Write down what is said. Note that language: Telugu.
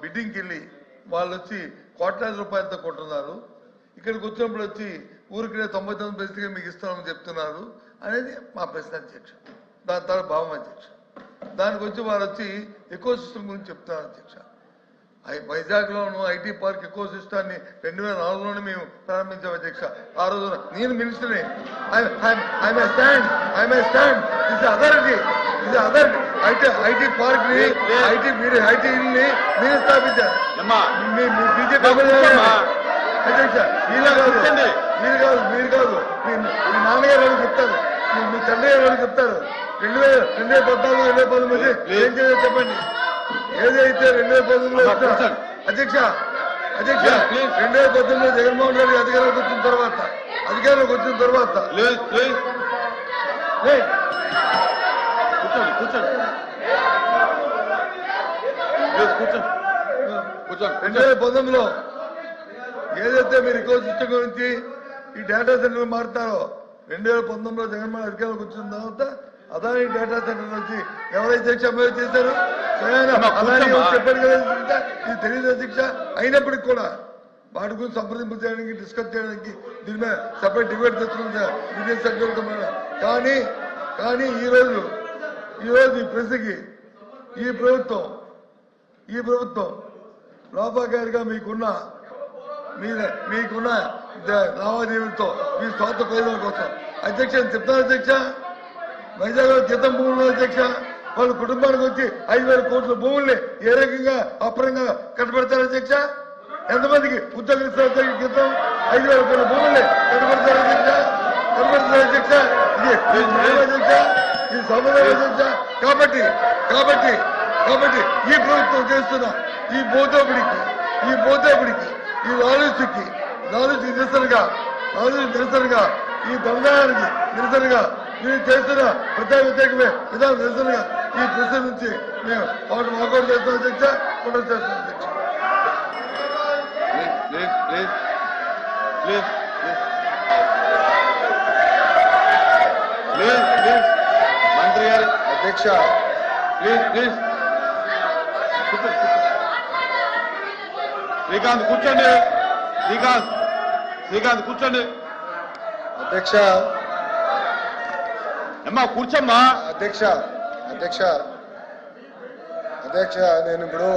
బిడ్డింగ్కి వెళ్ళి వాళ్ళు వచ్చి కోట్లాది రూపాయలతో కొంటున్నారు. ఇక్కడికి వచ్చినప్పుడు వచ్చి ఊరికి 99 పైసలకే మీకు ఇస్తామని చెప్తున్నారు అనేది మా ప్రశ్న అధ్యక్ష. దాని తర్వాత భావం అధ్యక్ష. దానికి వచ్చి వారు వచ్చి ఎకో సిస్టమ్ గురించి చెప్తున్నారు అధ్యక్ష. వైజాగ్లోను ఐటీ పార్క్ ఎకో సిస్టాన్ని 2004లోనే మేము ప్రారంభించాం అధ్యక్ష. ఆ రోజున నేను మినిస్టర్ని ఐటీ పార్క్ ని ఐటీని మీరు స్థాపించారు బీజేపీ అధ్యక్ష. మీరు కాదు మీ నాన్నగారు అని చెప్తారు, మీ తండ్రి గారు అని చెప్తారు. 2014, 2019 ఏం చేయాలో చెప్పండి. ఏదైతే 2019లో అధ్యక్ష 2019లో జగన్మోహన్ రెడ్డి అధికారంలోకి వచ్చిన తర్వాత కూర్చోండి 2019లో ఏదైతే మీరు ఎకో సిస్టమ్ గురించి ఈ డేటా సెంటర్ మారుతారో 2019లో జగన్మోహన్ అధికారంలోకి వచ్చిన తర్వాత అదాని డేటా సెంటర్ నుంచి ఎవరైతే అమలు చేశారో చెప్పారు కదా. ఇది తెలియదు అధ్యక్ష. అయినప్పటికీ కూడా వాటి గురించి సంప్రదింపు చేయడానికి డిస్కస్ చేయడానికి దీని మీద సపరేట్ డిబేట్ తెచ్చుకుంటా విదేశీ సభ్యులతో. కానీ ఈరోజు ఈ ప్రశ్నకి ఈ ప్రభుత్వం లోపాకారిగా మీకున్న లావాదేవీలతో మీ స్వార్థ ప్రయోజనాల కోసం అధ్యక్ష చెప్తాను అధ్యక్ష. వైజాగ్ గీతం భూములు అధ్యక్ష వాళ్ళ కుటుంబానికి వచ్చి 5,000 కోట్ల భూముల్ని ఏ రకంగా అపరంగా కట్టబెడతారు అధ్యక్ష. ఎంతమందికి ఉద్యోగం ఇస్తారు గీతం 5,000 కోట్ల భూముల్ని కట్టబెడతారు అధ్యక్ష. అధ్యక్ష ఇది సమాధానం అధ్యక్ష. కాబట్టి ఈ ప్రభుత్వం చేస్తున్న ఈ భూదోపిడికి ఈ లాలూచికి నిరసనగా ఈ దందానికి నిరసనగా మీరు చేస్తున్న వ్యతిరేకమే విధానం నిరసనగా ఈ ప్రశ్న నుంచి మేము వాకౌట్ చేస్తాం అధ్యక్ష. కూడా చేస్తాం అధ్యక్ష. మంత్రి గారు అధ్యక్ష ప్లీజ్ శ్రీకాంత్ కూర్చోండి. శ్రీకాంత్ కూర్చోండి అధ్యక్ష. అమ్మా కూర్చోమ్మా అధ్యక్ష నేను ఇప్పుడు